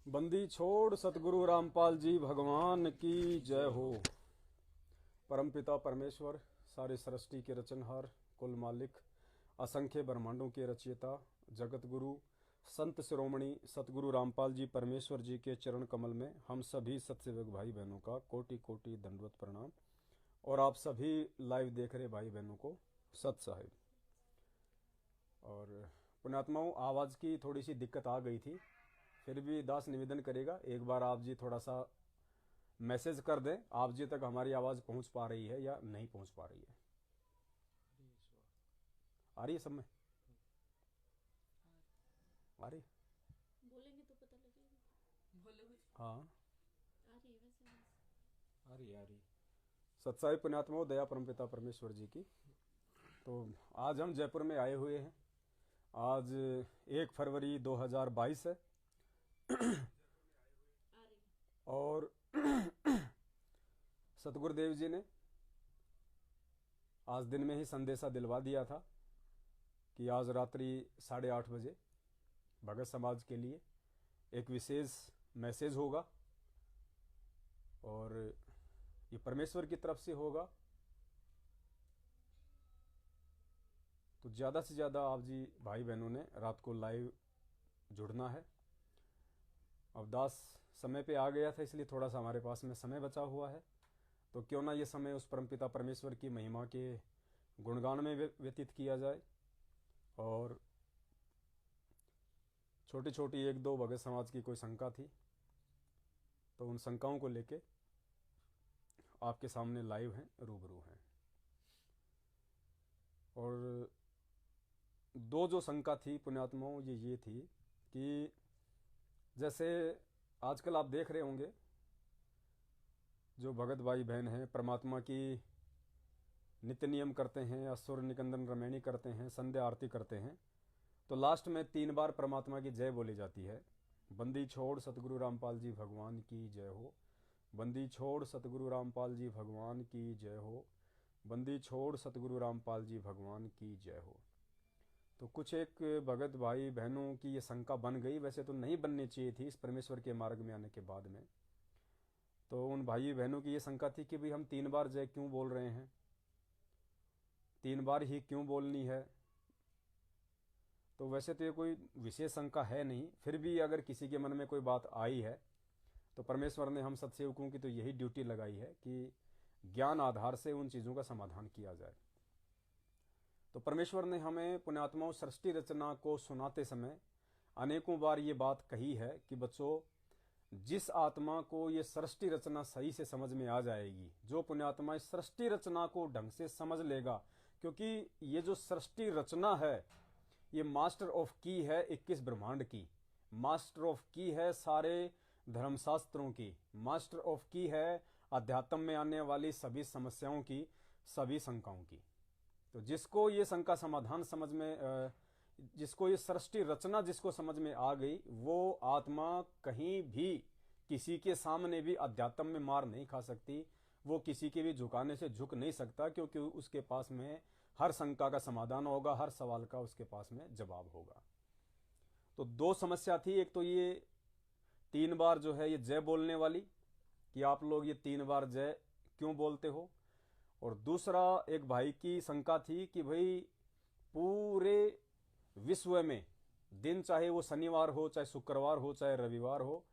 बंदी छोड़ सतगुरु रामपाल जी भगवान की जय हो। परमपिता परमेश्वर, सारे सृष्टि के रचनहार, कुल मालिक, असंख्य ब्रह्मांडों के रचयिता, जगत गुरु, संत शिरोमणि सतगुरु रामपाल जी परमेश्वर जी के चरण कमल में हम सभी सत्सेवक भाई बहनों का कोटि कोटि दंडवत प्रणाम। और आप सभी लाइव देख रहे भाई बहनों को सत साहिब। और पुण्यात्माओं, आवाज़ की थोड़ी सी दिक्कत आ गई थी, फिर भी दास निवेदन करेगा एक बार आप जी थोड़ा सा मैसेज कर दें आप जी तक हमारी आवाज़ पहुंच पा रही है या नहीं पहुंच पा रही है। आ रही है सब में? आ रही? बोलेंगे तो पता लगेगा। बोलोगे? हाँ आ रही है वैसे। आ रही। सत्साई पुण्यात्माओं, दया परमपिता परमेश्वर जी की। तो आज हम जयपुर में आए हुए हैं। आज 1 फरवरी 2022 है और सतगुरुदेव जी ने आज दिन में ही संदेशा दिलवा दिया था कि आज रात्रि 8:30 बजे भगत समाज के लिए एक विशेष मैसेज होगा और ये परमेश्वर की तरफ से होगा। तो ज़्यादा से ज़्यादा आप जी भाई बहनों ने रात को लाइव जुड़ना है। अब दास समय पे आ गया था, इसलिए थोड़ा सा हमारे पास में समय बचा हुआ है, तो क्यों ना ये समय उस परमपिता परमेश्वर की महिमा के गुणगान में व्यतीत किया जाए। और छोटी छोटी एक दो भगत समाज की कोई शंका थी, तो उन शंकाओं को लेके आपके सामने लाइव हैं, रूबरू हैं। और दो जो शंका थी पुण्यात्माओं, ये थी कि जैसे आजकल आप देख रहे होंगे जो भगत भाई बहन हैं परमात्मा की नित्य नियम करते हैं, असुर निकंदन रमैनी करते हैं, संध्या आरती करते हैं, तो लास्ट में 3 बार परमात्मा की जय बोली जाती है। बंदी छोड़ सतगुरु रामपाल जी भगवान की जय हो, बंदी छोड़ सतगुरु रामपाल जी भगवान की जय हो, बंदी छोड़ सतगुरु रामपाल जी भगवान की जय हो। तो कुछ एक भगत भाई बहनों की ये शंका बन गई, वैसे तो नहीं बननी चाहिए थी इस परमेश्वर के मार्ग में आने के बाद में। तो उन भाई बहनों की ये शंका थी कि भाई हम 3 बार जय क्यों बोल रहे हैं, 3 बार ही क्यों बोलनी है। तो वैसे तो ये कोई विशेष शंका है नहीं, फिर भी अगर किसी के मन में कोई बात आई है तो परमेश्वर ने हम सत्सेवकों की तो यही ड्यूटी लगाई है कि ज्ञान आधार से उन चीज़ों का समाधान किया जाए। तो परमेश्वर ने हमें पुण्यात्माओं सृष्टि रचना को सुनाते समय अनेकों बार ये बात कही है कि बच्चों, जिस आत्मा को ये सृष्टि रचना सही से समझ में आ जाएगी, जो पुण्यात्मा इस सृष्टि रचना को ढंग से समझ लेगा, क्योंकि ये जो सृष्टि रचना है ये मास्टर ऑफ की है 21 ब्रह्मांड की, मास्टर ऑफ की है सारे धर्मशास्त्रों की, मास्टर ऑफ की है अध्यात्म में आने वाली सभी समस्याओं की, सभी शंकाओं की। तो जिसको ये शंका समाधान समझ में जिसको ये सृष्टि रचना जिसको समझ में आ गई, वो आत्मा कहीं भी किसी के सामने भी अध्यात्म में मार नहीं खा सकती, वो किसी के भी झुकाने से झुक नहीं सकता, क्योंकि उसके पास में हर शंका का समाधान होगा, हर सवाल का उसके पास में जवाब होगा। तो 2 समस्या थी, एक तो ये 3 बार जो है ये जय बोलने वाली, कि आप लोग ये 3 बार जय क्यों बोलते हो, और दूसरा एक भाई की शंका थी कि भाई पूरे विश्व में दिन, चाहे वो शनिवार हो, चाहे शुक्रवार हो, चाहे रविवार हो,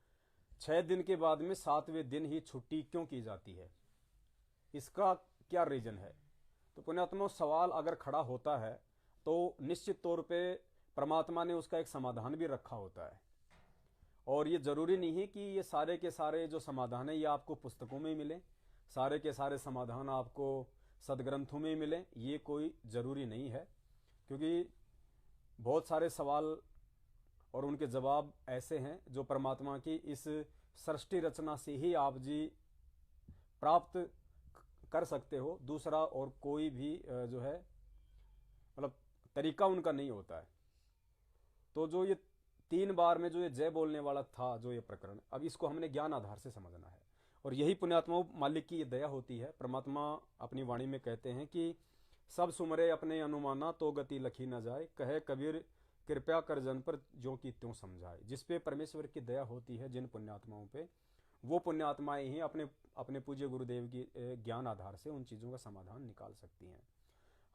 6 दिन के बाद में 7वें दिन ही छुट्टी क्यों की जाती है, इसका क्या रीजन है। तो पुण्यात्मा, सवाल अगर खड़ा होता है तो निश्चित तौर पे परमात्मा ने उसका एक समाधान भी रखा होता है। और ये जरूरी नहीं है कि ये सारे के सारे जो समाधान है ये आपको पुस्तकों में मिले, सारे के सारे समाधान आपको सदग्रंथों में मिले, ये कोई जरूरी नहीं है। क्योंकि बहुत सारे सवाल और उनके जवाब ऐसे हैं जो परमात्मा की इस सृष्टि रचना से ही आप जी प्राप्त कर सकते हो। दूसरा और कोई भी जो है मतलब तरीका उनका नहीं होता है। तो जो ये 3 बार में जो ये जय बोलने वाला था जो ये प्रकरण, अब इसको हमने ज्ञान आधार से समझना है। और यही पुण्यात्मा मालिक की ये दया होती है। परमात्मा अपनी वाणी में कहते हैं कि सब सुमरे अपने अनुमाना तो गति लखी न जाए, कहे कबीर कृपया कर जन पर ज्यों की त्यों समझाए। जिसपे परमेश्वर की दया होती है जिन पुण्यात्माओं पे, वो पुण्यात्माएं ही अपने अपने पूज्य गुरुदेव की ज्ञान आधार से उन चीज़ों का समाधान निकाल सकती हैं।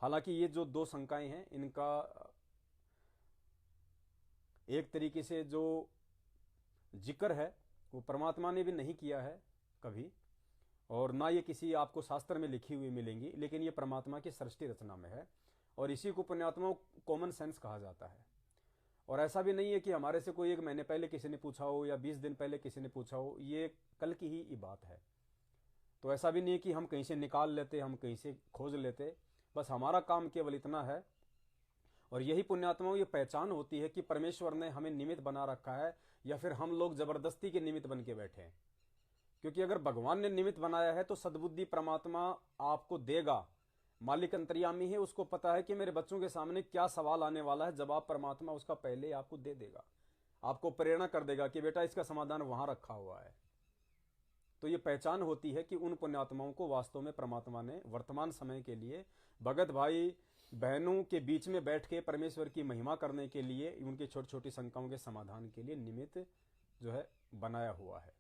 हालांकि ये जो दो शंकाएं हैं, इनका एक तरीके से जो जिक्र है वो परमात्मा ने भी नहीं किया है कभी, और ना ये किसी आपको शास्त्र में लिखी हुई मिलेंगी, लेकिन ये परमात्मा की सृष्टि रचना में है, और इसी को पुण्यात्मा कॉमन सेंस कहा जाता है। और ऐसा भी नहीं है कि हमारे से कोई 1 महीने पहले किसी ने पूछा हो या 20 दिन पहले किसी ने पूछा हो, ये कल की ही बात है। तो ऐसा भी नहीं है कि हम कहीं से निकाल लेते, हम कहीं से खोज लेते, बस हमारा काम केवल इतना है। और यही पुण्यात्माओं ये पहचान होती है कि परमेश्वर ने हमें निमित्त बना रखा है या फिर हम लोग जबरदस्ती के निमित्त बन के बैठे हैं। क्योंकि अगर भगवान ने निमित्त बनाया है तो सद्बुद्धि परमात्मा आपको देगा। मालिक अंतर्यामी है, उसको पता है कि मेरे बच्चों के सामने क्या सवाल आने वाला है, जवाब परमात्मा उसका पहले आपको दे देगा, आपको प्रेरणा कर देगा कि बेटा इसका समाधान वहां रखा हुआ है। तो ये पहचान होती है कि उन पुण्यात्माओं को वास्तव में परमात्मा ने वर्तमान समय के लिए भगत भाई बहनों के बीच में बैठ के परमेश्वर की महिमा करने के लिए, उनकी छोटी छोटी शंकाओं के समाधान के लिए निमित्त जो है बनाया हुआ है।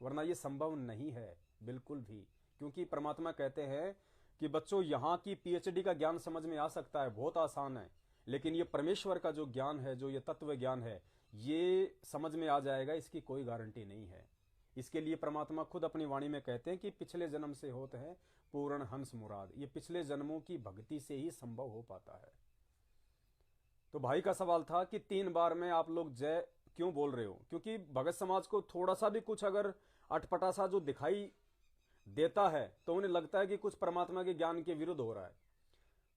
वरना ये संभव नहीं है बिल्कुल भी। क्योंकि परमात्मा कहते हैं कि बच्चों यहाँ की पीएचडी का ज्ञान समझ में आ सकता है, बहुत आसान है, लेकिन ये परमेश्वर का जो ज्ञान है, जो ये तत्व ज्ञान है, ये समझ में आ जाएगा, इसकी कोई गारंटी नहीं है। इसके लिए परमात्मा खुद अपनी वाणी में कहते हैं कि पिछले जन्म से होते हैं पूर्ण हंस मुराद। ये पिछले जन्मों की भक्ति से ही संभव हो पाता है। तो भाई का सवाल था कि 3 बार में आप लोग जय क्यों बोल रहे हो? क्योंकि भगत समाज को थोड़ा सा भी कुछ अगर अटपटा सा जो दिखाई देता है तो उन्हें लगता है कि कुछ परमात्मा के ज्ञान के विरुद्ध हो रहा है।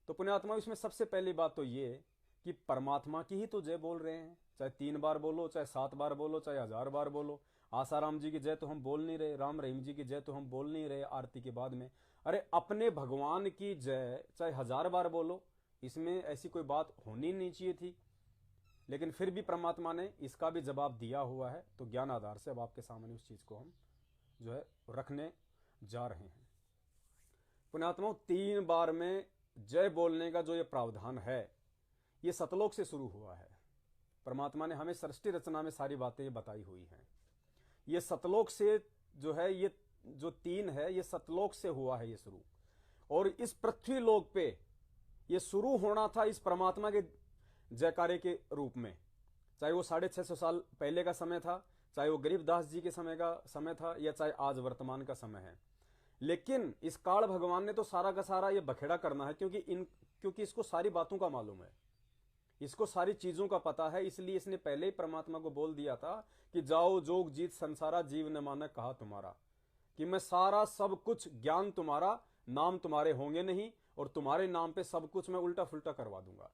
तो पुण्यात्मा, इसमें सबसे पहली बात तो ये कि परमात्मा की ही तो जय बोल रहे हैं, चाहे 3 बार बोलो, चाहे 7 बार बोलो, चाहे 1000 बार बोलो। आसाराम जी की जय तो हम बोल नहीं रहे, राम रहीम जी की जय तो हम बोल नहीं रहे आरती के बाद में। अरे अपने भगवान की जय चाहे 1000 बार बोलो, इसमें ऐसी कोई बात होनी नहीं चाहिए थी, लेकिन फिर भी परमात्मा ने इसका भी जवाब दिया हुआ है। तो ज्ञान आधार से अब आपके सामने उस चीज को हम जो है रखने जा रहे हैं। पुण्यात्माओं, 3 बार में जय बोलने का जो ये प्रावधान है, ये सतलोक से शुरू हुआ है। परमात्मा ने हमें सृष्टि रचना में सारी बातें बताई हुई हैं। ये सतलोक से जो है, ये जो 3 है, ये सतलोक से हुआ है ये शुरू। और इस पृथ्वी लोक पे ये शुरू होना था इस परमात्मा के जयकारे के रूप में। चाहे वो 650 साल पहले का समय था, चाहे वो गरीबदास जी के समय का समय था, या चाहे आज वर्तमान का समय है। लेकिन इस काल भगवान ने तो सारा का सारा ये बखेड़ा करना है, क्योंकि इसको सारी बातों का मालूम है, इसको सारी चीजों का पता है। इसलिए इसने पहले ही परमात्मा को बोल दिया था कि जाओ जोग जीत संसारा, जीव न माने कहा तुम्हारा, कि मैं सारा सब कुछ ज्ञान तुम्हारा, नाम तुम्हारे होंगे नहीं, और तुम्हारे नाम पे सब कुछ मैं उल्टा फुल्टा करवा दूंगा।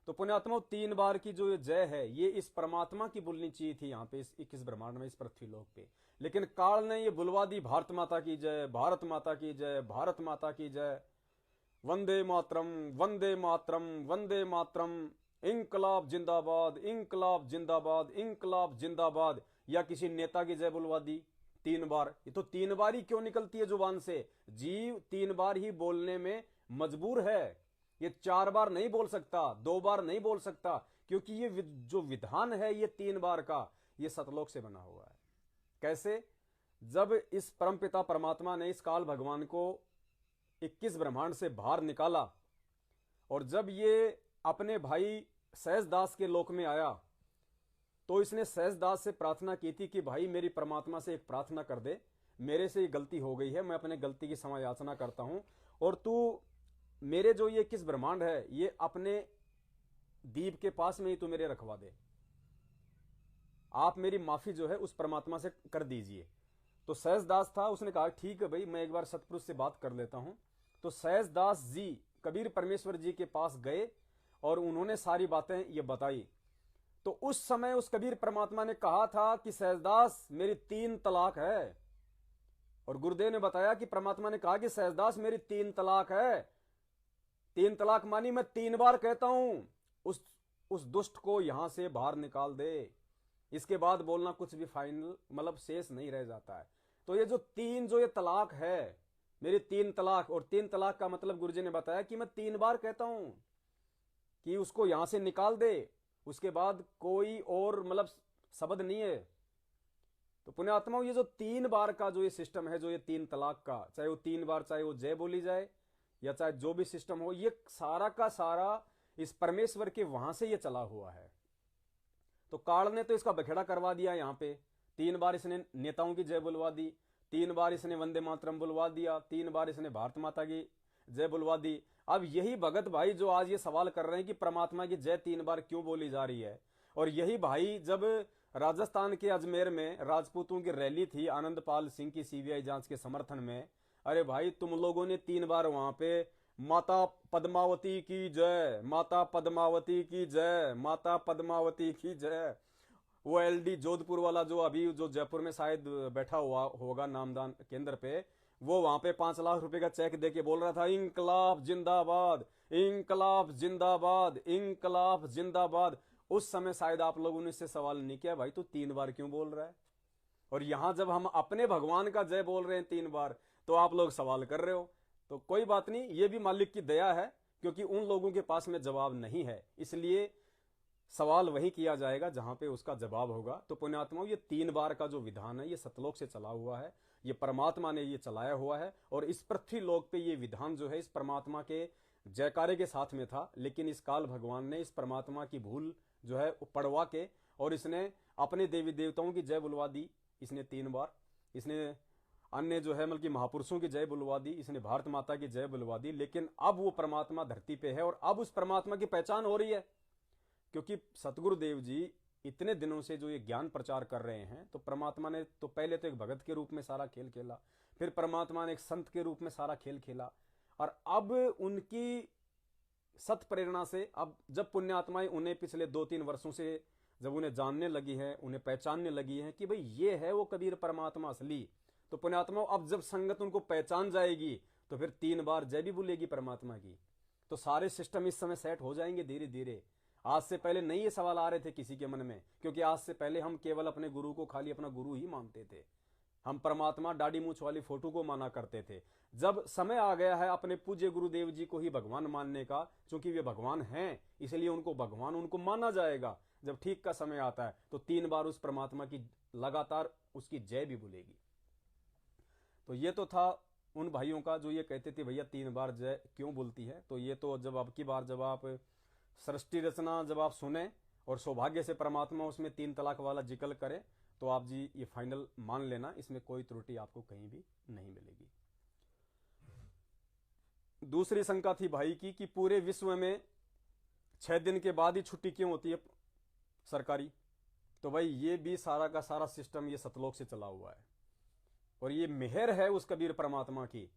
तो पुण्यात्मा, 3 बार की जो ये जय है, ये इस परमात्मा की बोलनी चाहिए थी यहाँ पे, इस 21 ब्रह्मांड में, इस पृथ्वी लोक पे। लेकिन काल ने ये बुलवा दी, भारत माता की जय, भारत माता की जय, भारत माता की जय, वंदे मातरम, वंदे मातरम, वंदे मातरम, इंकलाब जिंदाबाद, इंकलाब जिंदाबाद, इंकलाब जिंदाबाद, या किसी नेता की जय बुलवा दी 3 बार। ये तो 3 बार ही क्यों निकलती है जुबान से? जीव 3 बार ही बोलने में मजबूर है। ये 4 बार नहीं बोल सकता, 2 बार नहीं बोल सकता, क्योंकि ये जो विधान है ये 3 बार का, ये सतलोक से बना हुआ है। कैसे? जब इस परमपिता परमात्मा ने इस काल भगवान को 21 ब्रह्मांड से बाहर निकाला, और जब ये अपने भाई सहजदास के लोक में आया, तो इसने सहजदास से प्रार्थना की थी कि भाई मेरी परमात्मा से एक प्रार्थना कर दे, मेरे से ये गलती हो गई है, मैं अपने गलती की क्षमा याचना करता हूं, और तू मेरे जो ये 21 ब्रह्मांड है, ये अपने दीप के पास में ही तू मेरे रखवा दे, आप मेरी माफी जो है उस परमात्मा से कर दीजिए। तो सहजदास था, उसने कहा ठीक है भाई, मैं एक बार सतपुरुष से बात कर लेता हूं। तो सहजदास जी कबीर परमेश्वर जी के पास गए और उन्होंने सारी बातें ये बताई। तो उस समय उस कबीर परमात्मा ने कहा था कि सहजदास मेरी 3 तलाक है, और गुरुदेव ने बताया कि परमात्मा ने कहा कि सहजदास मेरी 3 तलाक है। 3 तलाक मानी मैं 3 बार कहता हूं, उस दुष्ट को यहां से बाहर निकाल दे, इसके बाद बोलना कुछ भी फाइनल मतलब शेष नहीं रह जाता है। तो ये जो 3 जो ये तलाक है, मेरी 3 तलाक, और 3 तलाक का मतलब गुरुजी ने बताया कि मैं 3 बार कहता हूं कि उसको यहां से निकाल दे, उसके बाद कोई और मतलब शब्द नहीं है। तो पुण्यात्माओं ये जो 3 बार का जो ये सिस्टम है, जो ये 3 तलाक का, चाहे वो 3 बार चाहे वो जय बोली जाए या चाहे जो भी सिस्टम हो, ये सारा का सारा इस परमेश्वर के वहां से ये चला हुआ है। तो काल ने तो इसका बखेड़ा करवा दिया। यहाँ पे 3 बार इसने नेताओं की जय बुलवा दी, 3 बार इसने वंदे मातरम बुलवा दिया, 3 बार इसने भारत माता की जय बुलवा दी। अब यही भगत भाई जो आज ये सवाल कर रहे हैं कि परमात्मा की जय 3 बार क्यों बोली जा रही है, और यही भाई जब राजस्थान के अजमेर में राजपूतों की रैली थी आनंदपाल सिंह की सीबीआई जांच के समर्थन में, अरे भाई तुम लोगों ने 3 बार वहां पे माता पद्मावती की जय, माता पद्मावती की जय, माता पद्मावती की जय। वो एलडी जोधपुर वाला जो अभी जो जयपुर में शायद बैठा हुआ होगा नामदान केंद्र पे, वो वहां पे 5 लाख रुपए का चेक देके बोल रहा था इंकलाब जिंदाबाद, इंकलाब जिंदाबाद, इंकलाब जिंदाबाद। उस समय शायद आप लोगों ने इससे सवाल नहीं किया भाई तू 3 बार क्यों बोल रहा है, और यहां जब हम अपने भगवान का जय बोल रहे हैं 3 बार तो आप लोग सवाल कर रहे हो। तो कोई बात नहीं, ये भी मालिक की दया है, क्योंकि उन लोगों के पास में जवाब नहीं है, इसलिए सवाल वही किया जाएगा जहां पे उसका जवाब होगा। तो पुण्यात्माओं ये 3 बार का जो विधान है ये सतलोक से चला हुआ है, ये परमात्मा ने ये चलाया हुआ है, और इस पृथ्वी लोक पे ये विधान जो है इस परमात्मा के जयकारे के साथ में था। लेकिन इस काल भगवान ने इस परमात्मा की भूल जो है पड़वा के और इसने अपने देवी देवताओं की जय बुलवा दी, इसने 3 बार, इसने अन्य जो है बल्कि महापुरुषों की जय बुलवा दी, इसने भारत माता की जय बुलवा दी। लेकिन अब वो परमात्मा धरती पे है और अब उस परमात्मा की पहचान हो रही है, क्योंकि सतगुरुदेव जी इतने दिनों से जो ये ज्ञान प्रचार कर रहे हैं, तो परमात्मा ने तो पहले तो एक भगत के रूप में सारा खेल खेला, फिर परमात्मा ने एक संत के रूप में सारा खेल खेला, और अब उनकी सत प्रेरणा से अब जब पुण्यात्माएं उन्हें पिछले 2-3 वर्षों से जब उन्हें जानने लगी है, उन्हें पहचानने लगी है कि भाई ये है वो कबीर परमात्मा असली, तो पुण्यात्माओं अब जब संगत उनको पहचान जाएगी तो फिर 3 बार जय भी बोलेगी परमात्मा की। तो सारे सिस्टम इस समय सेट हो जाएंगे धीरे धीरे। आज से पहले नहीं ये सवाल आ रहे थे किसी के मन में, क्योंकि आज से पहले हम केवल अपने गुरु को खाली अपना गुरु ही मानते थे, हम परमात्मा दाढ़ी मूछ वाली फोटो को माना करते थे। जब समय आ गया है अपने पूज्य गुरुदेव जी को ही भगवान मानने का, क्योंकि वे भगवान हैं इसलिए उनको भगवान उनको माना जाएगा, जब ठीक का समय आता है तो 3 बार उस परमात्मा की लगातार उसकी जय भी बोलेगी। तो ये तो था उन भाइयों का जो ये कहते थे भैया 3 बार जय क्यों बोलती है। तो ये तो जब अब की बार जब आप सृष्टि रचना जब आप सुने और सौभाग्य से परमात्मा उसमें 3 तलाक वाला जिक्र करे तो आप जी ये फाइनल मान लेना, इसमें कोई त्रुटि आपको कहीं भी नहीं मिलेगी। दूसरी शंका थी भाई की कि पूरे विश्व में 6 दिन के बाद ही छुट्टी क्यों होती है सरकारी। तो भाई ये भी सारा का सारा सिस्टम ये सतलोक से चला हुआ है, और ये मेहर है उस कबीर परमात्मा की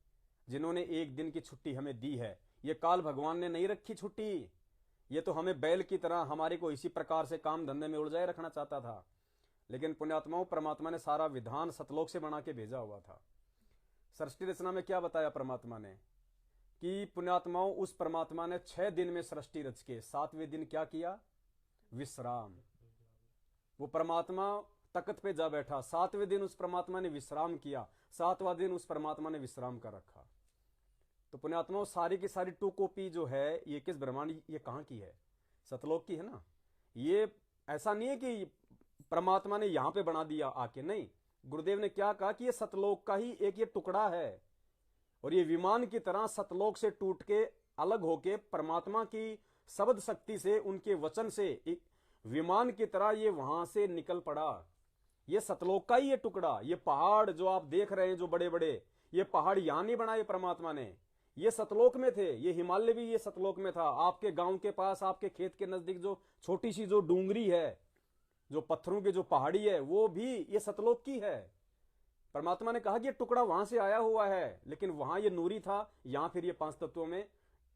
जिन्होंने 1 दिन की छुट्टी हमें दी है। ये काल भगवान ने नहीं रखी छुट्टी, ये तो हमें बैल की तरह हमारे को इसी प्रकार से काम धंधे में उलझाए रखना चाहता था, लेकिन पुण्यात्माओं परमात्मा ने सारा विधान सतलोक से बना के भेजा हुआ था। सृष्टि रचना में क्या बताया परमात्मा ने कि पुण्यात्माओं उस परमात्मा ने 6 दिन में सृष्टि रच के 7वें दिन क्या किया, विश्राम। वो परमात्मा तख्त पे जा बैठा, 7वें दिन उस परमात्मा ने विश्राम किया, 7वां दिन उस परमात्मा ने विश्राम कर रखा। तो पुण्यात्माओं सारी की सारी 2 कॉपी जो है ये किस ब्रह्मांड, ये कहां की है, सतलोक की है ना। ये ऐसा नहीं है कि परमात्मा ने यहां पे बना दिया आके, नहीं, गुरुदेव ने क्या कहा कि ये सतलोक का ही एक ये टुकड़ा है, और ये विमान की तरह सतलोक से टूट के अलग होके परमात्मा की शब्द शक्ति से उनके वचन से एक विमान की तरह ये वहां से निकल पड़ा। ये सतलोक का ही ये टुकड़ा, ये पहाड़ जो आप देख रहे हैं जो बड़े बड़े, ये पहाड़ यहां नहीं बनाए परमात्मा ने, ये सतलोक में थे। ये हिमालय भी ये सतलोक में था। आपके गांव के पास आपके खेत के नजदीक जो छोटी सी जो डूंगरी है, जो पत्थरों की जो पहाड़ी है, वो भी ये सतलोक की है। परमात्मा ने कहा कि ये टुकड़ा वहां से आया हुआ है, लेकिन वहां ये नूरी था, यहां फिर ये 5 तत्वों में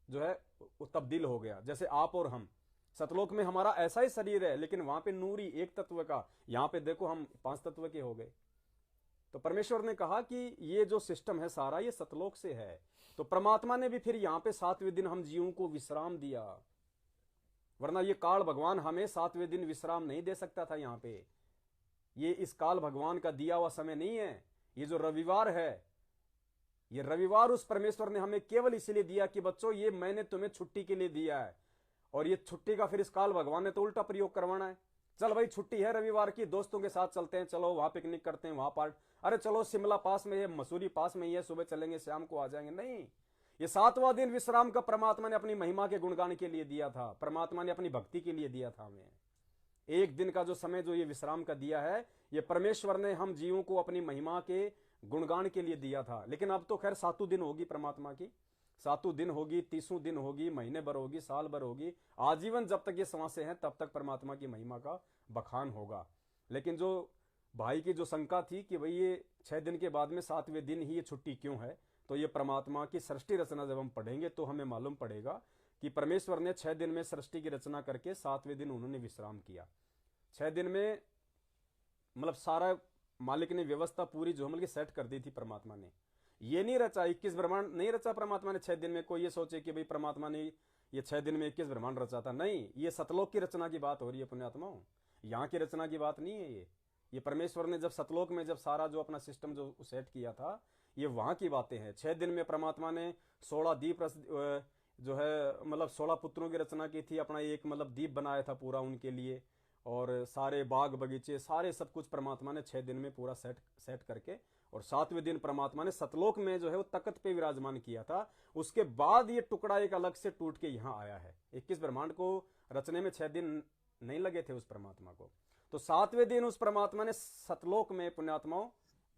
जो है वो तब्दील हो गया। जैसे आप और हम, सतलोक में हमारा ऐसा ही शरीर है, लेकिन वहां पे नूरी 1 तत्व का, यहां पे देखो हम 5 तत्व के हो गए। तो परमेश्वर ने कहा कि ये जो सिस्टम है सारा ये सतलोक से है। तो परमात्मा ने भी फिर यहां पे 7वें दिन हम जीवों को विश्राम दिया, वरना ये काल भगवान हमें 7वें दिन विश्राम नहीं दे सकता था। यहां पे ये इस काल भगवान का दिया हुआ समय नहीं है। ये जो रविवार है, ये रविवार उस परमेश्वर ने हमें केवल इसलिए दिया कि बच्चों ये मैंने तुम्हें छुट्टी के लिए दिया है, और ये छुट्टी का फिर इस काल भगवान ने तो उल्टा प्रयोग करवाना है। चल भाई छुट्टी है रविवार की, दोस्तों के साथ चलते हैं, चलो वहां पिकनिक करते हैं, वहां पार्ट, अरे चलो शिमला पास में है, मसूरी पास में ही है, सुबह चलेंगे शाम को आ जाएंगे। नहीं, ये 7वां दिन विश्राम का परमात्मा ने अपनी महिमा के गुणगान के लिए दिया था, परमात्मा ने अपनी भक्ति के लिए दिया था हमें। एक दिन का जो समय जो ये विश्राम का दिया है, ये परमेश्वर ने हम जीवों को अपनी महिमा के गुणगान के लिए दिया था। लेकिन अब तो खैर 7 दिन होगी परमात्मा की, 7 दिन होगी, 30 दिन होगी, महीने भर होगी, साल भर होगी, आजीवन जब तक ये सांसें हैं तब तक परमात्मा की महिमा का बखान होगा। लेकिन जो भाई की जो शंका थी कि भाई ये 6 दिन के बाद में 7वें दिन ही ये छुट्टी क्यों है, तो ये परमात्मा की सृष्टि रचना जब हम पढ़ेंगे तो हमें मालूम पड़ेगा कि परमेश्वर ने 6 दिन में सृष्टि की रचना करके 7वें दिन उन्होंने विश्राम किया। 6 दिन में मतलब सारा मालिक ने व्यवस्था पूरी जो मतलब सेट कर दी थी परमात्मा ने। ये नहीं रचा 21 ब्रह्मांड नहीं रचा परमात्मा ने 6 दिन में। कोई ये सोचे कि भाई परमात्मा ने ये 6 दिन में 21 ब्रह्मांड रचा था, नहीं, ये सतलोक की रचना की बात हो रही है पुण्यात्माओं, यहाँ की रचना की बात नहीं है। ये परमेश्वर ने जब सतलोक में जब सारा जो अपना सिस्टम जो सेट किया था, ये वहां की बातें हैं। 6 दिन में परमात्मा ने 16 दीप जो है मतलब 16 पुत्रों की रचना की थी, अपना एक मतलब दीप बनाया था पूरा उनके लिए, और सारे बाग बगीचे सारे सब कुछ परमात्मा ने 6 दिन में पूरा सेट करके, और 7वें दिन परमात्मा ने सतलोक में जो है वो तख्त पे विराजमान किया था। उसके बाद ये टुकड़ा एक अलग से टूट के यहाँ आया है। 21 ब्रह्मांड को रचने में 6 दिन नहीं लगे थे उस परमात्मा को। तो 7वें दिन उस परमात्मा ने सतलोक में पुण्यात्माओं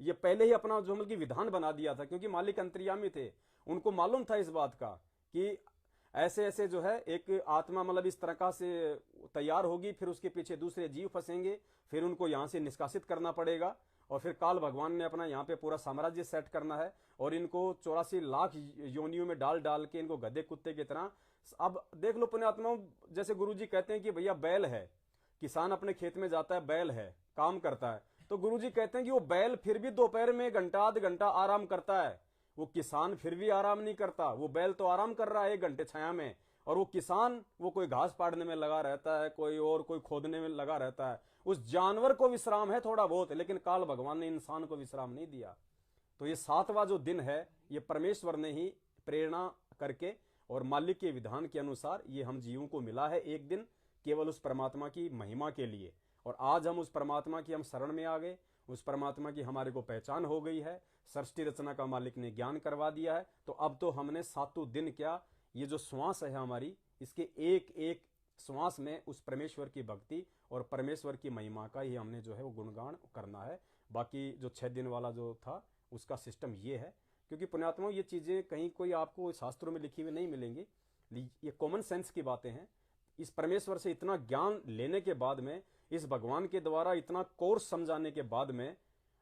ये पहले ही अपना जो मतलब विधान बना दिया था, क्योंकि मालिक अंतर्यामी थे, उनको मालूम था इस बात का कि ऐसे ऐसे जो है एक आत्मा मतलब इस तरह का से तैयार होगी, फिर उसके पीछे दूसरे जीव फंसेंगे, फिर उनको यहाँ से निष्कासित करना पड़ेगा, और फिर काल भगवान ने अपना यहाँ पे पूरा साम्राज्य सेट करना है, और इनको 84 लाख योनियों में डाल डाल के इनको गधे कुत्ते की तरह। अब देख लो पुण्यात्माओं, जैसे गुरुजी कहते हैं कि भैया बैल है, किसान अपने खेत में जाता है, बैल है, काम करता है, तो गुरुजी कहते हैं कि वो बैल फिर भी दोपहर में घंटा आध घंटा आराम करता है, वो किसान फिर भी आराम नहीं करता। वो बैल तो आराम कर रहा है 1 घंटे छाया में, और वो किसान वो कोई घास पाड़ने में लगा रहता है, कोई खोदने में लगा रहता है। उस जानवर को विश्राम है थोड़ा बहुत, लेकिन काल भगवान ने इंसान को विश्राम नहीं दिया। तो ये 7वां जो दिन है, ये परमेश्वर ने ही प्रेरणा करके और मालिक के विधान के अनुसार ये हम जीवों को मिला है एक दिन, केवल उस परमात्मा की महिमा के लिए। और आज हम उस परमात्मा की हम शरण में आ गए, उस परमात्मा की हमारे को पहचान हो गई है, सृष्टि रचना का मालिक ने ज्ञान करवा दिया है। तो अब तो हमने 7 दिन क्या, ये जो श्वास है हमारी, इसके एक एक श्वास में उस परमेश्वर की भक्ति और परमेश्वर की महिमा का ही हमने जो है वो गुणगान करना है। बाकी जो 6 दिन वाला जो था उसका सिस्टम ये है, क्योंकि पुण्यात्माओं ये चीज़ें कहीं कोई आपको शास्त्रों में लिखी हुई नहीं मिलेंगी, ये कॉमन सेंस की बातें हैं। इस परमेश्वर से इतना ज्ञान लेने के बाद में, इस भगवान के द्वारा इतना कोर्स समझाने के बाद में,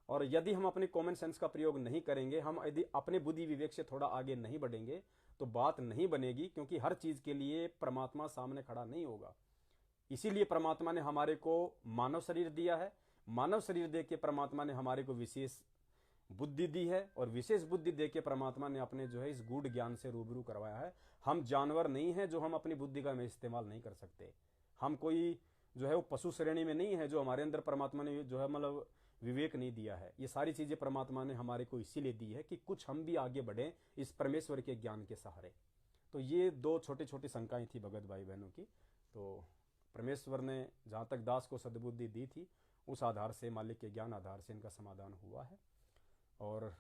और यदि हम अपने कॉमन सेंस का प्रयोग नहीं करेंगे, हम यदि अपने बुद्धि विवेक से थोड़ा आगे नहीं बढ़ेंगे, तो बात नहीं बनेगी। क्योंकि हर चीज के लिए परमात्मा सामने खड़ा नहीं होगा। इसीलिए परमात्मा ने हमारे को मानव शरीर दिया है। मानव शरीर दे के परमात्मा ने हमारे को विशेष बुद्धि दी है, और विशेष बुद्धि दे के परमात्मा ने अपने जो है इस गूढ़ ज्ञान से रूबरू करवाया है। हम जानवर नहीं है जो हम अपनी बुद्धि का में इस्तेमाल नहीं कर सकते। हम कोई जो है वो पशु श्रेणी में नहीं है जो हमारे अंदर परमात्मा ने जो है मतलब विवेक नहीं दिया है। ये सारी चीजें परमात्मा ने हमारे को इसीलिए दी है कि कुछ हम भी आगे बढ़ें इस परमेश्वर के ज्ञान के सहारे। तो ये 2 छोटी छोटी शंकाएं थी भगत भाई बहनों की। तो परमेश्वर ने जहाँ तक दास को सद्बुद्धि दी थी, उस आधार से, मालिक के ज्ञान आधार से इनका समाधान हुआ है। और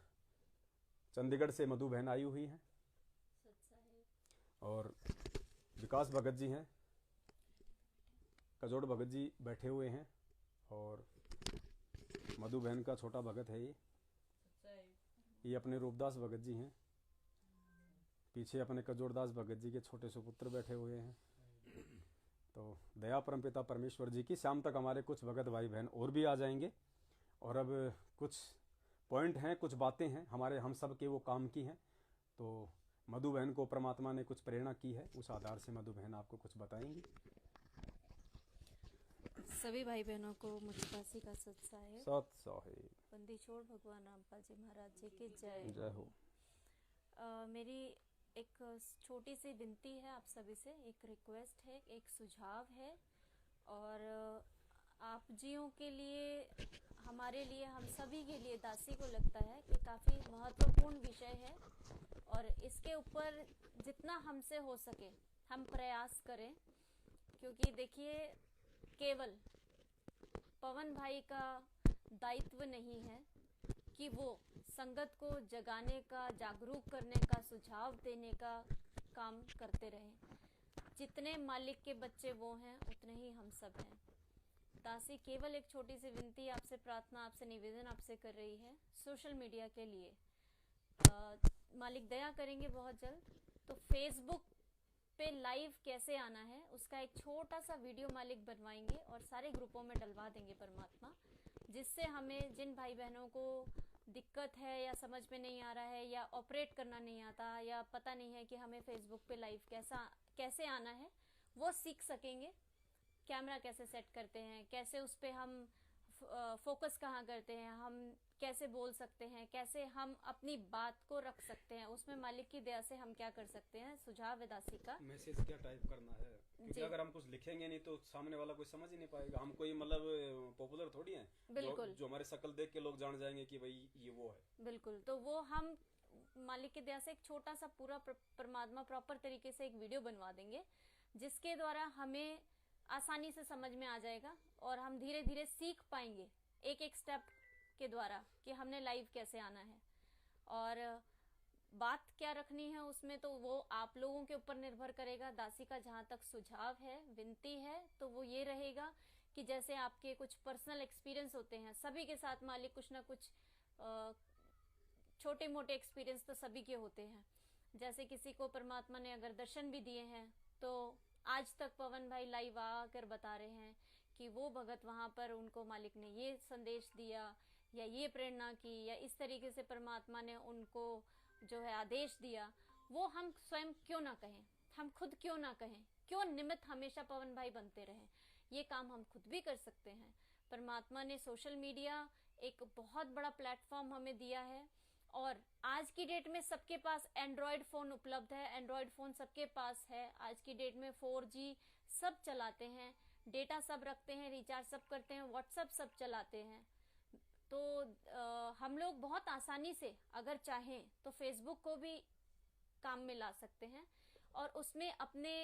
चंडीगढ़ से मधु बहन आई हुई हैं, और विकास भगत जी हैं, कजोड़ भगत जी बैठे हुए हैं, और मधु बहन का छोटा भगत है ये अपने रूपदास भगत जी हैं। पीछे अपने कजोड़दास भगत जी के छोटे सुपुत्र बैठे हुए हैं। तो दया परमपिता परमेश्वर जी की, शाम तक हमारे कुछ भगत भाई बहन और भी आ जाएंगे। और अब कुछ पॉइंट हैं, कुछ बातें हैं हमारे हम सब के वो काम की हैं। तो मधु बहन को परमात्मा ने कुछ प्रेरणा की है, उस आधार से मधु बहन आपको कुछ बताएंगी। सभी भाई बहनों को मुझपासी का सत साहेब बंदी छोड़ भगवान रामपाल जी महाराज जी की जय जय हो। मेरी एक छोटी सी विनती है आप सभी से, एक रिक्वेस्ट है, एक सुझाव है, और आप जियों के लिए, हमारे लिए, हम सभी के लिए, दासी को लगता है कि काफ़ी महत्वपूर्ण विषय है, और इसके ऊपर जितना हमसे हो सके हम प्रयास करें क्योंकि देखिए, केवल पवन भाई का दायित्व नहीं है कि वो संगत को जगाने का, जागरूक करने का, सुझाव देने का काम करते रहे। जितने मालिक के बच्चे वो हैं, उतने ही हम सब हैं। दासी केवल एक छोटी सी विनती, आपसे प्रार्थना, आपसे निवेदन आपसे कर रही है सोशल मीडिया के लिए। मालिक दया करेंगे बहुत जल्द तो फेसबुक पे लाइव कैसे आना है उसका एक छोटा सा वीडियो मालिक बनवाएंगे और सारे ग्रुपों में डलवा देंगे परमात्मा, जिससे हमें जिन भाई बहनों को दिक्कत है या समझ में नहीं आ रहा है या ऑपरेट करना नहीं आता या पता नहीं है कि हमें फेसबुक पे लाइव कैसे आना है, वो सीख सकेंगे। कैमरा कैसे सेट करते हैं, कैसे उस पर हम फोकस कहाँ करते हैं, हम कैसे बोल सकते हैं, कैसे हम अपनी बात को रख सकते हैं, उसमें मालिक की दया से हम क्या कर सकते हैं। सुझाव है दासी का। मैसेज क्या टाइप करना है, क्योंकि अगर हम कुछ लिखेंगे नहीं तो सामने वाला कोई समझ ही नहीं पाएगा। हम कोई मतलब पॉपुलर थोड़ी हैं, बिल्कुल, जो हमारे शक्ल देख के लोग जान जाएंगे कि भाई ये वो है। बिल्कुल। तो वो हम मालिक की दया से एक छोटा सा पूरा परमात्मा प्रॉपर तरीके से एक वीडियो बनवा देंगे, जिसके द्वारा हमें आसानी से समझ में आ जाएगा और हम धीरे धीरे सीख पाएंगे एक एक स्टेप के द्वारा कि हमने लाइव कैसे आना है और बात क्या रखनी है उसमें, तो वो आप लोगों के ऊपर निर्भर करेगा। दासी का जहाँ तक सुझाव है, विनती है, तो वो ये रहेगा कि जैसे आपके कुछ पर्सनल एक्सपीरियंस होते हैं, सभी के साथ मालिक कुछ ना कुछ छोटे मोटे एक्सपीरियंस तो सभी के होते हैं। जैसे किसी को परमात्मा ने अगर दर्शन भी दिए हैं तो आज तक पवन भाई लाइव आकर बता रहे हैं कि वो भगत वहां पर उनको मालिक ने ये संदेश दिया या ये प्रेरणा की या इस तरीके से परमात्मा ने उनको जो है आदेश दिया। वो हम स्वयं क्यों ना कहें, हम खुद क्यों ना कहें, क्यों निमित्त हमेशा पवन भाई बनते रहें। ये काम हम खुद भी कर सकते हैं। परमात्मा ने सोशल मीडिया एक बहुत बड़ा प्लेटफॉर्म हमें दिया है और आज की डेट में सबके पास एंड्रॉयड फोन उपलब्ध है। एंड्रॉयड फोन सबके पास है। आज की डेट में 4G सब चलाते हैं, डेटा सब रखते हैं, रिचार्ज सब करते हैं, व्हाट्सएप सब चलाते हैं। तो हम लोग बहुत आसानी से अगर चाहें तो फेसबुक को भी काम में ला सकते हैं और उसमें अपने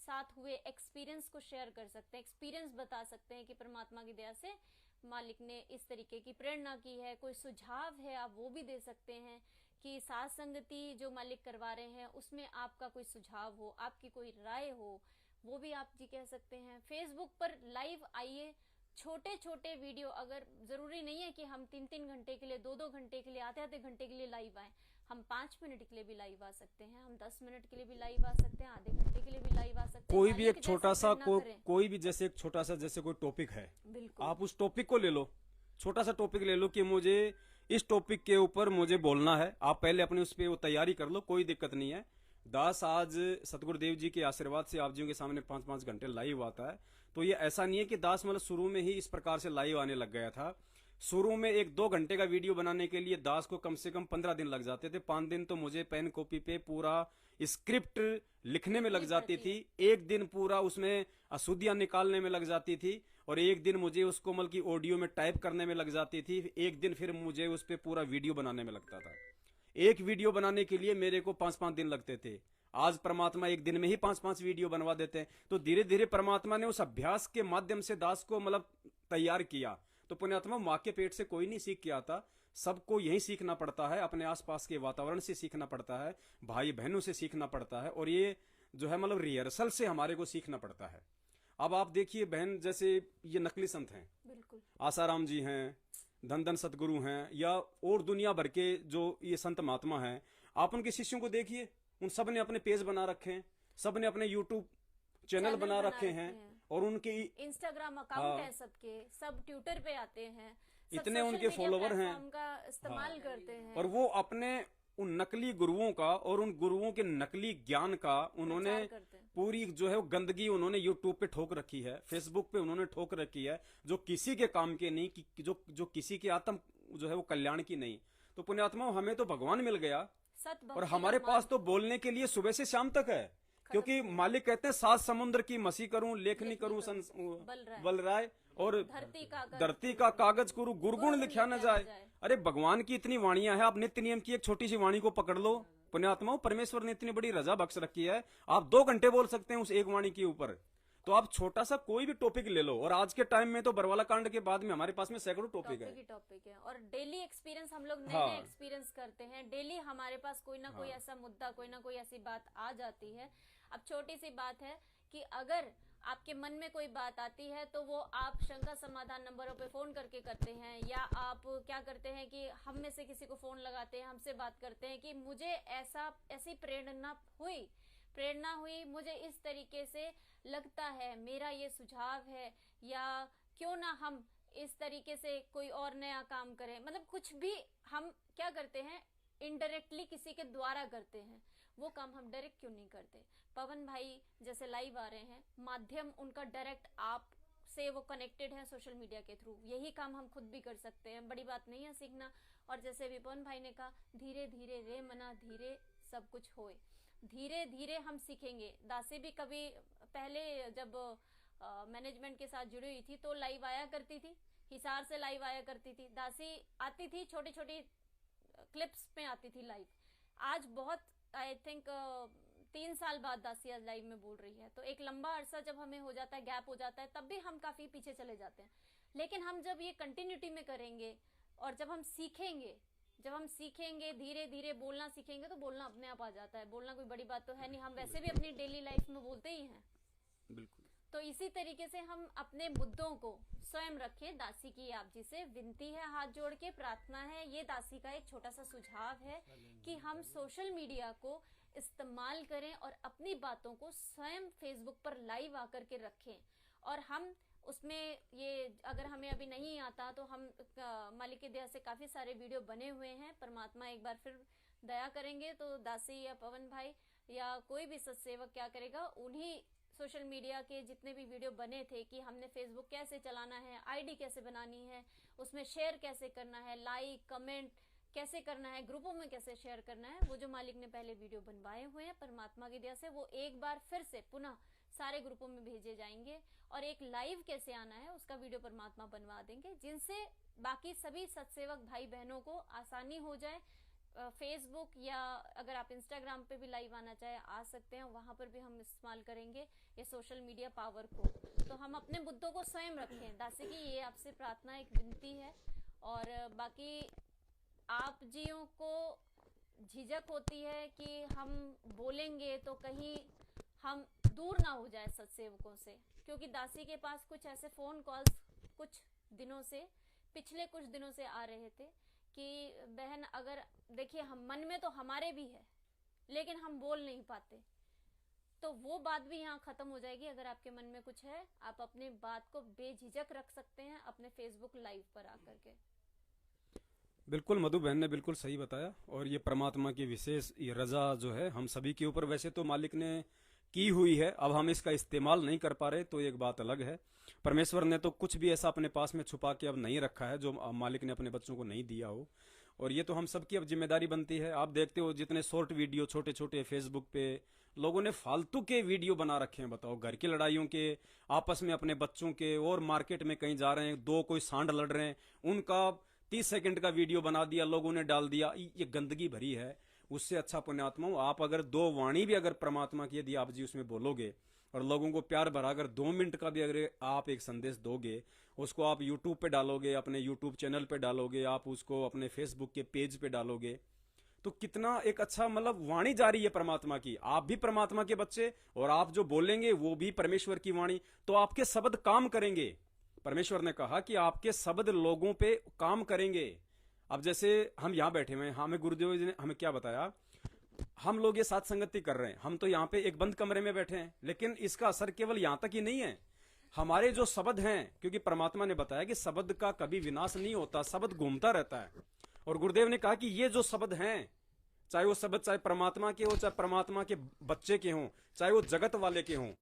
साथ हुए एक्सपीरियंस को शेयर कर सकते हैं, एक्सपीरियंस बता सकते हैं कि परमात्मा की दया से मालिक ने इस तरीके की प्रेरणा की है। कोई सुझाव है आप वो भी दे सकते हैं कि साथ संगति जो मालिक करवा रहे हैं उसमें आपका कोई सुझाव हो, आपकी कोई राय हो, वो भी आप जी कह सकते हैं। फेसबुक पर लाइव आइए, छोटे छोटे वीडियो, अगर जरूरी नहीं है कि हम 3-3 घंटे के लिए, 2-2 घंटे के लिए, आधे घंटे के लिए लाइव आए। हम 5 मिनट के लिए भी लाइव आ सकते हैं, हम 10 मिनट के लिए भी लाइव आ सकते हैं, आधे घंटे के लिए भी लाइव आ सकते हैं। कोई भी एक छोटा सा कोई भी जैसे एक छोटा सा जैसे कोई टॉपिक है, आप उस टॉपिक को ले लो, छोटा सा टॉपिक ले लो कि मुझे इस टॉपिक के ऊपर मुझे बोलना है। आप पहले अपने उस पर वो तैयारी कर लो, कोई दिक्कत नहीं है। दास आज सतगुरुदेव जी के आशीर्वाद से आप जी के सामने 5-5 घंटे लाइव आता है। तो ये ऐसा नहीं है कि दास मतलब शुरू में ही इस प्रकार से लाइव आने लग गया था। शुरू में 1-2 घंटे का वीडियो बनाने के लिए दास को कम से कम 15 दिन लग जाते थे। 5 दिन तो मुझे पेन कॉपी पे पूरा स्क्रिप्ट लिखने में लग जाती थी, एक दिन पूरा उसमें अशुद्धियां निकालने में लग जाती थी और एक दिन मुझे उसको मतलब की ऑडियो में टाइप करने में लग जाती थी, एक दिन फिर मुझे उस पर पूरा वीडियो बनाने में लगता था। एक वीडियो बनाने के लिए मेरे को 5-5 दिन लगते थे। आज परमात्मा एक दिन में ही 5-5 वीडियो बनवा देते हैं। तो धीरे धीरे परमात्मा ने उस अभ्यास के माध्यम से दास को मतलब तैयार किया। तो पुण्यात्मा माँ के पेट से कोई नहीं सीख के आता, सबको यही सीखना पड़ता है, अपने आसपास के वातावरण से सीखना पड़ता है, भाई बहनों से सीखना पड़ता है और ये जो है मतलब रिहर्सल से हमारे को सीखना पड़ता है। अब आप देखिए बहन, जैसे ये नकली संत हैं, बिल्कुल आसाराम जी हैं, धन धन सतगुरु हैं या और दुनिया भर के जो ये संत महात्मा हैं, आप उनके शिष्यों को देखिए, उन सब ने अपने पेज बना रखे हैं, सब ने अपने यूट्यूब चैनल बना रखे हैं और उनके इंस्टाग्राम अकाउंट है सबके, सब ट्विटर पे आते हैं, इतने उनके फॉलोवर हैं, का इस्तेमाल करते हैं और वो अपने उन नकली गुरुओं का और उन गुरुओं के नकली ज्ञान का उन्होंने पूरी जो है वो गंदगी उन्होंने यूट्यूब पे ठोक रखी है, फेसबुक पे उन्होंने ठोक रखी है, जो किसी के काम के नहीं, जो किसी के आत्म जो है वो कल्याण की नहीं। तो पुण्यात्मा हमें तो भगवान मिल गया और हमारे पास तो बोलने के लिए सुबह से शाम तक है, क्योंकि मालिक कहते हैं 7 समुद्र की मसी करूं, लेखनी करूं बल राय और धरती का कागज करूं, गुरगुण लिखा न जाए। अरे भगवान की इतनी वाणियां हैं, आप नित्य नियम की एक छोटी सी वाणी को पकड़ लो। पुण्यात्माओं परमेश्वर ने इतनी बड़ी रजा बख्श रखी है, आप 2 घंटे बोल सकते हैं उस एक वाणी के ऊपर। तो आप छोटा सा कोई भी टॉपिक ले लो, और आज के टाइम में तो बरवाला कांड के बाद में हमारे पास में सैकड़ों टॉपिक है। टॉपिक है और डेली एक्सपीरियंस हम लोग नए हाँ। नए एक्सपीरियंस करते हैं। डेली हमारे पास कोई ना कोई ऐसा मुद्दा, कोई ना कोई ऐसी बात आ जाती है। अब छोटी सी बात है कि अगर आपके मन में कोई बात आती है तो वो आप शंका समाधान नंबरों पे फोन करके करते हैं, या आप क्या करते हैं कि हम में से किसी को फोन लगाते हैं, हमसे बात करते हैं कि मुझे ऐसी प्रेरणा हुई, मुझे इस तरीके से लगता है, मेरा ये सुझाव है, या क्यों ना हम इस तरीके से कोई और नया काम करें। मतलब कुछ भी हम क्या करते हैं, इनडायरेक्टली किसी के द्वारा करते हैं, वो काम हम डायरेक्ट क्यों नहीं करते। पवन भाई जैसे लाइव आ रहे हैं, माध्यम उनका डायरेक्ट आप से वो कनेक्टेड है सोशल मीडिया के थ्रू, यही काम हम खुद भी कर सकते हैं, बड़ी बात नहीं है सीखना। और जैसे भी पवन भाई ने कहा, धीरे धीरे रे मना धीरे सब कुछ होए, धीरे धीरे हम सीखेंगे। दासी भी कभी पहले जब मैनेजमेंट के साथ जुड़ी हुई थी तो लाइव आया करती थी, हिसार से लाइव आया करती थी। दासी आती थी, छोटी छोटी क्लिप्स में आती थी लाइव। आज बहुत आई थिंक 3 साल बाद दासी आज लाइव में बोल रही है, तो एक लंबा अरसा जब हमें हो जाता है, गैप हो जाता है, तब भी हम काफी पीछे चले जाते हैं। लेकिन हम जब ये कंटिन्यूटी में करेंगे और जब हम सीखेंगे धीरे धीरे बोलना सीखेंगे, तो बोलना अपने आप आ जाता है। बोलना कोई बड़ी बात तो है नहीं, हम वैसे भी अपनी डेली लाइफ में बोलते ही हैं। बिल्कुल। तो इसी तरीके से हम अपने मुद्दों को स्वयं रखें। दासी की आप जी से विनती है, हाथ जोड़ के प्रार्थना है, ये दासी का एक छोटा सा सुझाव है कि हम सोशल मीडिया को इस्तेमाल करें और अपनी बातों को स्वयं फेसबुक पर लाइव आकर के रखें। और हम उसमें ये अगर हमें अभी नहीं आता तो हम मालिक की दया से काफी सारे वीडियो बने हुए हैं। परमात्मा एक बार फिर दया करेंगे तो दासी या पवन भाई या कोई भी सत्सेवक क्या करेगा, उन्हीं सोशल मीडिया के जितने भी वीडियो बने थे कि हमने फेसबुक कैसे चलाना है, आईडी कैसे बनानी है, उसमें शेयर कैसे करना है, लाइक कमेंट कैसे करना है, ग्रुपों में कैसे शेयर करना है, वो जो मालिक ने पहले वीडियो बनवाए हुए हैं परमात्मा की दया से, वो एक बार फिर से पुनः सारे ग्रुपों में भेजे जाएंगे। और एक लाइव कैसे आना है उसका वीडियो परमात्मा बनवा देंगे, जिनसे बाकी सभी सत्सेवक भाई बहनों को आसानी हो जाए। फेसबुक या अगर आप इंस्टाग्राम पे भी लाइव आना चाहे आ सकते हैं, वहां पर भी हम इस्तेमाल करेंगे ये सोशल मीडिया पावर को। तो हम अपने मुद्दों को स्वयं रखें, दासी की ये आपसे प्रार्थना, एक विनती है। और बाकी आप जियों को झिझक होती है कि हम बोलेंगे तो कहीं हम दूर ना हो जाए सत्सेवकों से, क्योंकि दासी के पास कुछ ऐसे फोन कॉल्स पिछले कुछ दिनों से आ रहे थे कि बहन अगर देखिए, हम मन में तो हमारे भी है लेकिन हम बोल नहीं पाते, तो वो बात भी यहाँ खत्म हो जाएगी। अगर आपके मन में कुछ है, आप अपनी बात को बेझिझक रख सकते हैं अपने फेसबुक लाइव पर आकर के। बिल्कुल, मधु बहन ने बिल्कुल सही बताया। और ये परमात्मा की विशेष ये रजा जो है हम सभी के ऊपर वैसे तो मालिक ने की हुई है, अब हम इसका इस्तेमाल नहीं कर पा रहे तो एक बात अलग है। परमेश्वर ने तो कुछ भी ऐसा अपने पास में छुपा के अब नहीं रखा है जो मालिक ने अपने बच्चों को नहीं दिया हो, और ये तो हम सबकी अब जिम्मेदारी बनती है। आप देखते हो जितने शॉर्ट वीडियो छोटे छोटे फेसबुक पे लोगों ने फालतू के वीडियो बना रखे हैं, बताओ, घर की लड़ाइयों के, आपस में अपने बच्चों के, और मार्केट में कहीं जा रहे हैं, दो कोई सांड लड़ रहे हैं, उनका 30 सेकंड का वीडियो बना दिया, लोगों ने डाल दिया। ये गंदगी भरी है। उससे अच्छा पुण्यात्मा आप अगर 2 वाणी भी अगर परमात्मा की यदि आप जी उसमें बोलोगे और लोगों को प्यार भरा अगर 2 मिनट का भी अगर आप एक संदेश दोगे, उसको आप यूट्यूब पे डालोगे, अपने यूट्यूब चैनल पे डालोगे, आप उसको अपने फेसबुक के पेज पे डालोगे, तो कितना एक अच्छा मतलब वाणी जा रही है परमात्मा की। आप भी परमात्मा के बच्चे और आप जो बोलेंगे वो भी परमेश्वर की वाणी, तो आपके शब्द काम करेंगे। परमेश्वर ने कहा कि आपके शब्द लोगों पे काम करेंगे। अब जैसे हम यहाँ बैठे हुए हैं, हमें गुरुदेव जी ने हमें क्या बताया, हम लोग ये साथ संगति कर रहे हैं, हम तो यहाँ पे एक बंद कमरे में बैठे हैं, लेकिन इसका असर केवल यहाँ तक ही नहीं है। हमारे जो शब्द हैं, क्योंकि परमात्मा ने बताया कि शब्द का कभी विनाश नहीं होता, शब्द घूमता रहता है। और गुरुदेव ने कहा कि ये जो शब्द हैं, चाहे वो शब्द चाहे परमात्मा के हो, चाहे परमात्मा के बच्चे के हों, चाहे वो जगत वाले के हों,